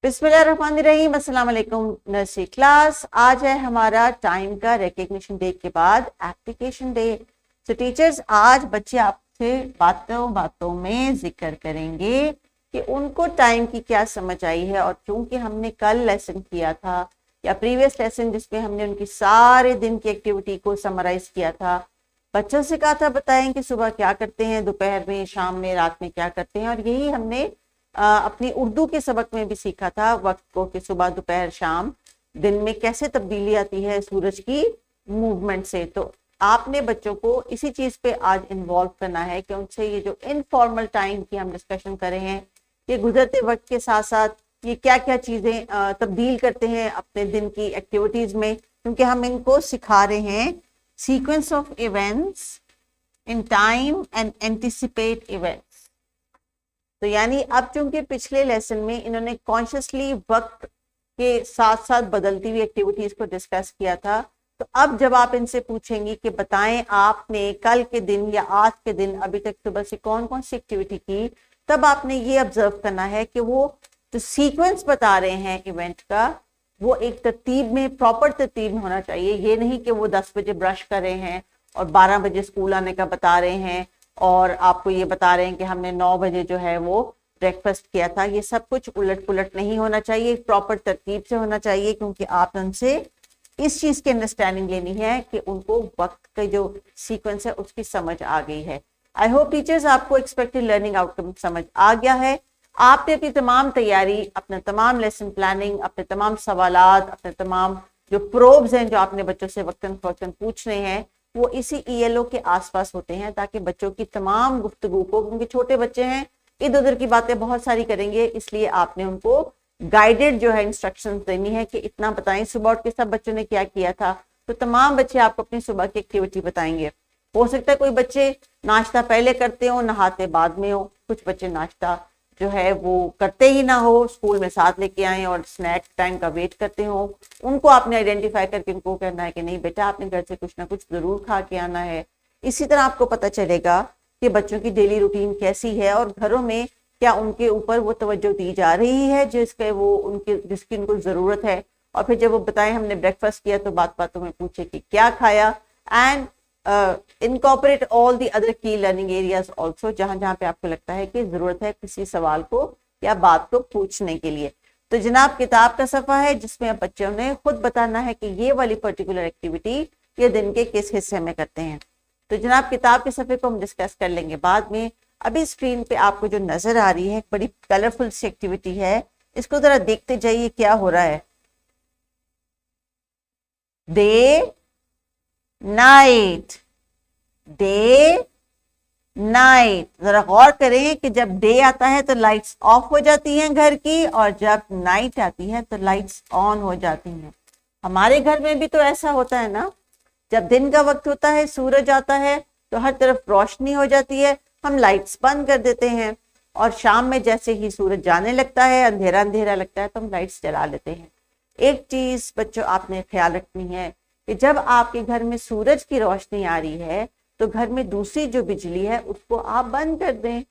बिस्मिल्लाहिर्रहमानिर्रहीम, अस्सलाम वालेकुम नर्सरी क्लास। आज है हमारा टाइम का रिकग्निशन डे के बाद एप्लीकेशन डे। तो टीचर्स, आज बच्चे आपसे बातों बातों में जिक्र करेंगे कि उनको टाइम की क्या समझ आई है। और चूंकि हमने कल लेसन किया था या प्रीवियस लेसन जिसमें हमने उनकी सारे दिन की एक्टिविटी को समराइज किया था, बच्चों से कहा था बताएं कि सुबह क्या करते हैं, दोपहर में, शाम में, रात में क्या करते हैं। और यही हमने अपनी उर्दू के सबक में भी सीखा था वक्त को, कि सुबह, दोपहर, शाम, दिन में कैसे तब्दीली आती है सूरज की मूवमेंट से। तो आपने बच्चों को इसी चीज पे आज इन्वॉल्व करना है कि उनसे ये जो इनफॉर्मल टाइम की हम डिस्कशन कर रहे हैं, ये गुजरते वक्त के साथ साथ ये क्या क्या चीजें तब्दील करते हैं अपने दिन की एक्टिविटीज में, क्योंकि हम इनको सिखा रहे हैं sequence of events in time and anticipate events. तो यानी अब चूंकि पिछले लेसन में इन्होंने कॉन्शियसली वक्त के साथ साथ बदलती हुई एक्टिविटीज को डिस्कस किया था, तो अब जब आप इनसे पूछेंगी कि बताएं आपने कल के दिन या आज के दिन अभी तक सुबह से कौन कौन सी एक्टिविटी की, तब आपने ये ऑब्जर्व करना है कि वो जो सीक्वेंस बता रहे हैं इवेंट का, वो एक तरतीब में, प्रॉपर तरतीब में होना चाहिए। ये नहीं कि वो 10 बजे ब्रश कर रहे हैं और 12 बजे स्कूल आने का बता रहे हैं और आपको ये बता रहे हैं कि हमने 9 बजे जो है वो ब्रेकफास्ट किया था। ये सब कुछ उलट पुलट नहीं होना चाहिए, प्रॉपर तरतीब से होना चाहिए, क्योंकि आप उनसे इस चीज की अंडरस्टैंडिंग लेनी है कि उनको वक्त का जो सीक्वेंस है उसकी समझ आ गई है। आई होप टीचर्स आपको एक्सपेक्टेड लर्निंग आउटकम समझ आ गया है। आपने अपनी तमाम तैयारी, अपना तमाम लेसन प्लानिंग, अपने तमाम सवालात, अपने तमाम जो प्रोब्स हैं जो आपने बच्चों से वक्तन फवक्तन पूछने हैं, वो इसी ELO के आसपास होते हैं, ताकि बच्चों की तमाम गुफ्तगू को, क्योंकि छोटे बच्चे हैं, इधर उधर की बातें बहुत सारी करेंगे, इसलिए आपने उनको गाइडेड जो है इंस्ट्रक्शंस देनी है कि इतना बताएं। सुबह उठ के सब बच्चों ने क्या किया था, तो तमाम बच्चे आपको अपनी सुबह की एक्टिविटी बताएंगे। हो सकता है कोई बच्चे नाश्ता पहले करते हो, नहाते बाद में हो, कुछ बच्चे नाश्ता जो है वो करते ही ना हो, स्कूल में साथ लेके आए और स्नैक टाइम का वेट करते हो। उनको आपने आइडेंटिफाई करके उनको कहना है कि नहीं बेटा, आपने घर से कुछ ना कुछ जरूर खा के आना है। इसी तरह आपको पता चलेगा कि बच्चों की डेली रूटीन कैसी है और घरों में क्या उनके ऊपर वो तवज्जो दी जा रही है जिसके वो जिसकी उनको जरूरत है। और फिर जब वो बताएं हमने ब्रेकफास्ट किया, तो बात बातों में पूछे कि क्या खाया, and incorporate all the other की लर्निंग एरियाज ऑल्सो, जहां जहां पे आपको लगता है कि जरूरत है किसी सवाल को या बात को पूछने के लिए। तो जनाब, किताब का सफा है जिसमें अब बच्चों ने खुद बताना है कि ये वाली पर्टिकुलर एक्टिविटी ये दिन के किस हिस्से में करते हैं। तो जनाब, किताब के सफे को हम डिस्कस कर लेंगे बाद में। अभी स्क्रीन पे आपको जो नजर आ रही है बड़ी कलरफुल सी एक्टिविटी है, इसको जरा देखते जाइए क्या हो रहा है। Day night, day night. जरा गौर करें कि जब डे आता है तो लाइट्स ऑफ हो जाती हैं घर की, और जब नाइट आती है तो लाइट्स ऑन हो जाती हैं। हमारे घर में भी तो ऐसा होता है ना, जब दिन का वक्त होता है, सूरज आता है तो हर तरफ रोशनी हो जाती है, हम लाइट्स बंद कर देते हैं, और शाम में जैसे ही सूरज जाने लगता है, अंधेरा अंधेरा लगता है, तो हम लाइट्स जला लेते हैं। एक चीज बच्चों आपने ख्याल रखनी है कि जब आपके घर में सूरज की रोशनी आ रही है तो घर में दूसरी जो बिजली है उसको आप बंद कर दें,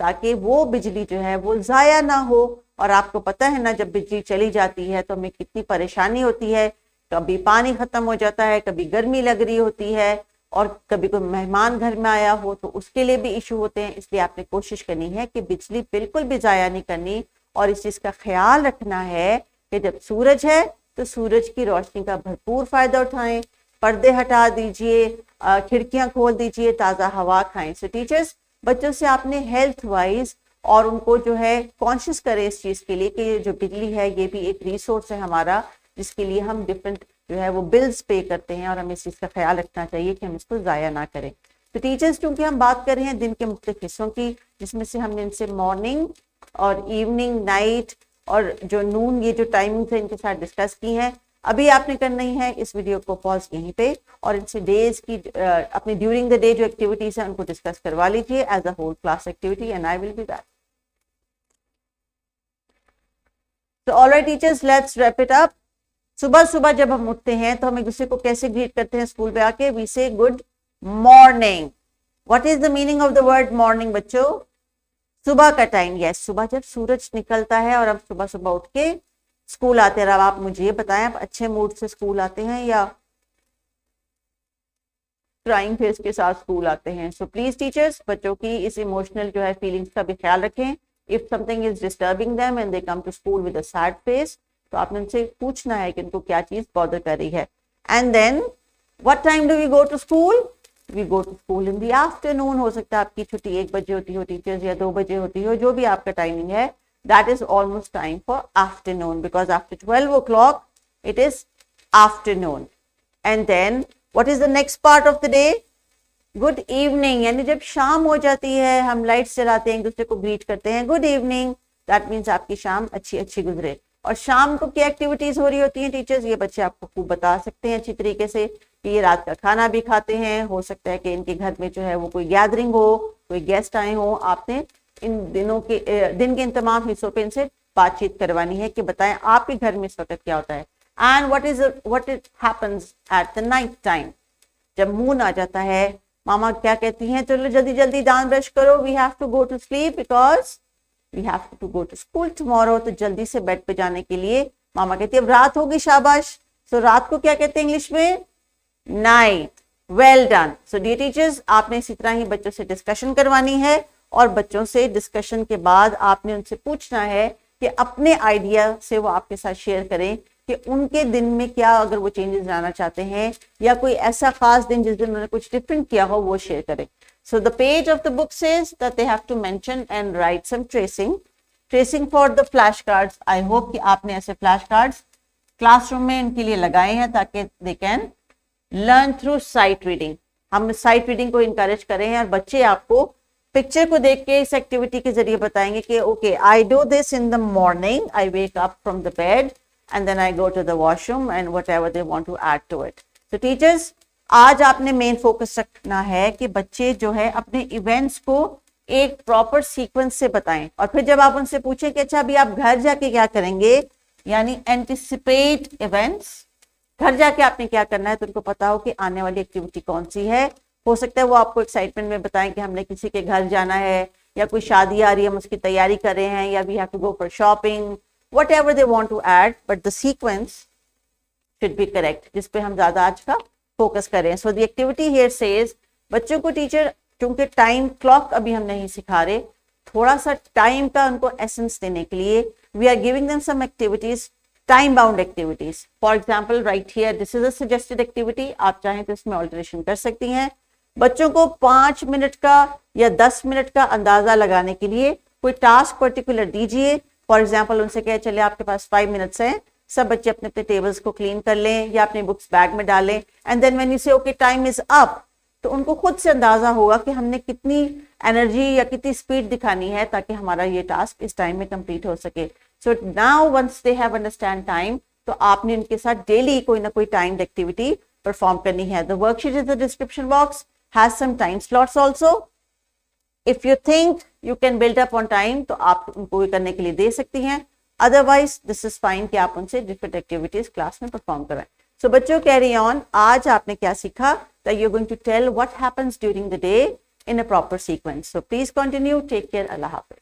ताकि वो बिजली जो है वो जाया ना हो। और आपको पता है ना, जब बिजली चली जाती है तो हमें कितनी परेशानी होती है, कभी पानी खत्म हो जाता है, कभी गर्मी लग रही होती है, और कभी कोई मेहमान घर में आया हो तो उसके लिए भी इशू होते हैं। इसलिए आपने कोशिश करनी है कि बिजली बिल्कुल भी जाया नहीं करनी, और इस चीज का ख्याल रखना है कि जब सूरज है तो सूरज की रोशनी का भरपूर फायदा उठाएं, पर्दे हटा दीजिए, खिड़कियां खोल दीजिए, ताज़ा हवा खाएं। सो टीचर्स, बच्चों से आपने हेल्थ वाइज और उनको जो है कॉन्शियस करें इस चीज़ के लिए कि ये जो बिजली है ये भी एक रिसोर्स है हमारा, जिसके लिए हम डिफरेंट जो है वो बिल्स पे करते हैं, और हमें इस चीज़ का ख्याल रखना चाहिए कि हम इसको ज़ाया ना करें। तो टीचर्स, क्योंकि हम बात कर रहे हैं दिन के मुख्तलिफ हिस्सों की, जिसमें से हमने इनसे मॉर्निंग और इवनिंग, नाइट और जो नून, ये जो टाइमिंग है इनके साथ डिस्कस की है। अभी आपने करना ही है इस वीडियो को पॉज यहीं पे, और इनसे डेज की अपनी ड्यूरिंग द डे जो एक्टिविटीज है उनको डिस्कस करवा लीजिए as a whole class activity, and I will be back. तो alright teachers, let's wrap it up. सुबह सुबह जब हम उठते हैं तो हम एक दूसरे को कैसे ग्रीट करते हैं स्कूल पे आके? वी से good morning. What is the meaning of the word morning बच्चों? सुबह का टाइम, यस, सुबह जब सूरज निकलता है और हम सुबह सुबह उठ के स्कूल आते हैं। अब आप मुझे ये बताएं, आप अच्छे मूड से स्कूल आते हैं या क्राइंग फेस के साथ स्कूल आते हैं? सो प्लीज टीचर्स, बच्चों की इस इमोशनल जो है फीलिंग्स का भी ख्याल रखें। If something is disturbing them and they come to school with a sad face, तो आपने उनसे पूछना है कि उनको क्या चीज बॉदर कर रही है। And then what time do we go to school? We go to school in the afternoon. हो सकता है आपकी छुट्टी 1 बजे होती हो टीचर्स, या 2 बजे होती हो, जो भी आपका टाइमिंग है, that is almost time for afternoon, because after 12 o'clock it is afternoon. And then what is the next part of the day? Good evening, यानी जब शाम हो जाती है हम लाइट्स जलाते हैं, एक दूसरे को ग्रीट करते हैं गुड इवनिंग, दैट मीन्स आपकी शाम अच्छी अच्छी गुजरे। और शाम को क्या एक्टिविटीज हो रही होती हैं टीचर्स? ये बच्चे आपको खूब बता सकते हैं अच्छी तरीके से कि ये रात का खाना भी खाते हैं, हो सकता है कि इनके घर में जो है वो कोई गैदरिंग हो, कोई गेस्ट आए हो, आपने इन दिनों के दिन के इन तमाम हिस्सों पे इनसे बातचीत करवानी है कि बताएं आपके घर में इस वक्त क्या होता है। And what it happens at the night time, जब मून आ जाता है, मामा क्या कहती हैं, चलो जल्दी जल्दी दांत ब्रश करो, we have to go to sleep because we have to go to school tomorrow. तो जल्दी से बेड पे जाने के लिए मामा कहती है अब रात होगी, शाबाश। सो रात को क्या कहते हैं इंग्लिश में? Night. Well done. So dear teachers, आपने इसी तरह ही बच्चों से डिस्कशन करवानी है और बच्चों से डिस्कशन के बाद आपने उनसे पूछना है कि अपने आइडिया से वो आपके साथ शेयर करें कि उनके दिन में क्या अगर वो चेंजेस लाना चाहते हैं, या कोई ऐसा खास दिन जिस दिन उन्होंने कुछ डिफरेंट किया हो वो शेयर करें। So the page of the book says that they have to mention and write some tracing for the flash cards. I hope कि आपने ऐसे फ्लैश कार्ड्स क्लासरूम में इनके लिए लगाए हैं ताकि they can learn through site reading. हम साइट रीडिंग को इनकरेज करें हैं और बच्चे आपको पिक्चर को देख के इस एक्टिविटी के जरिए बताएंगे कि okay I do this in the morning, I wake up from the bed and then I go to the washroom and whatever they want to add to it. So teachers, आज आपने main focus रखना है कि बच्चे जो है अपने events को एक प्रॉपर सीक्वेंस से बताएं, और फिर जब आप उनसे पूछें कि अच्छा अभी आप घर जाके क्या करेंगे, यानी एंटिसिपेट इवेंट्स, घर जाके आपने क्या करना है, तो उनको पता हो कि आने वाली एक्टिविटी कौन सी है। हो सकता है वो आपको एक्साइटमेंट में बताएं कि हमने किसी के घर जाना है, या कोई शादी आ रही है हम उसकी तैयारी कर रहे हैं, या we have to go for shopping, whatever they want to add, but the sequence should be correct, जिस पे हम ज्यादा आज का फोकस करें। So the activity here says, बच्चों को टीचर चूंकि टाइम क्लॉक अभी हम नहीं सिखा रहे, थोड़ा सा टाइम का उनको एसेंस देने के लिए we are giving them some activities, time bound activities. For example, right here this is a suggested activity, आप चाहें तो इसमें ऑल्टरेशन कर सकती हैं। बच्चों को 5 मिनट का या 10 मिनट का अंदाजा लगाने के लिए कोई टास्क पर्टिकुलर दीजिए। फॉर एग्जाम्पल उनसे कहे चले आपके पास 5 मिनट्स हैं, सब बच्चे अपने अपने टेबल्स को क्लीन कर लें या अपने बुक्स बैग में डालें, एंड देन व्हेन यू से ओके टाइम इज अप, तो उनको खुद से अंदाजा होगा कि हमने कितनी एनर्जी या कितनी स्पीड दिखानी है ताकि हमारा ये टास्क इस टाइम में कंप्लीट हो सके। So now once they have understand time, तो आपने उनके साथ डेली कोई ना कोई टाइम्ड एक्टिविटी परफॉर्म करनी है। The worksheet is the description box, has some time slots also. If you think you can build up on time, तो आप उनको करने के लिए दे सकती हैं, अदरवाइज दिस इज फाइन कि आप उनसे डिफरेंट एक्टिविटीज क्लास में परफॉर्म कराएं। सो बच्चों कैरी ऑन, आज आपने क्या सीखा, that you are going to tell what happens during the day in a proper sequence. So please continue, take care, Allah Hafiz.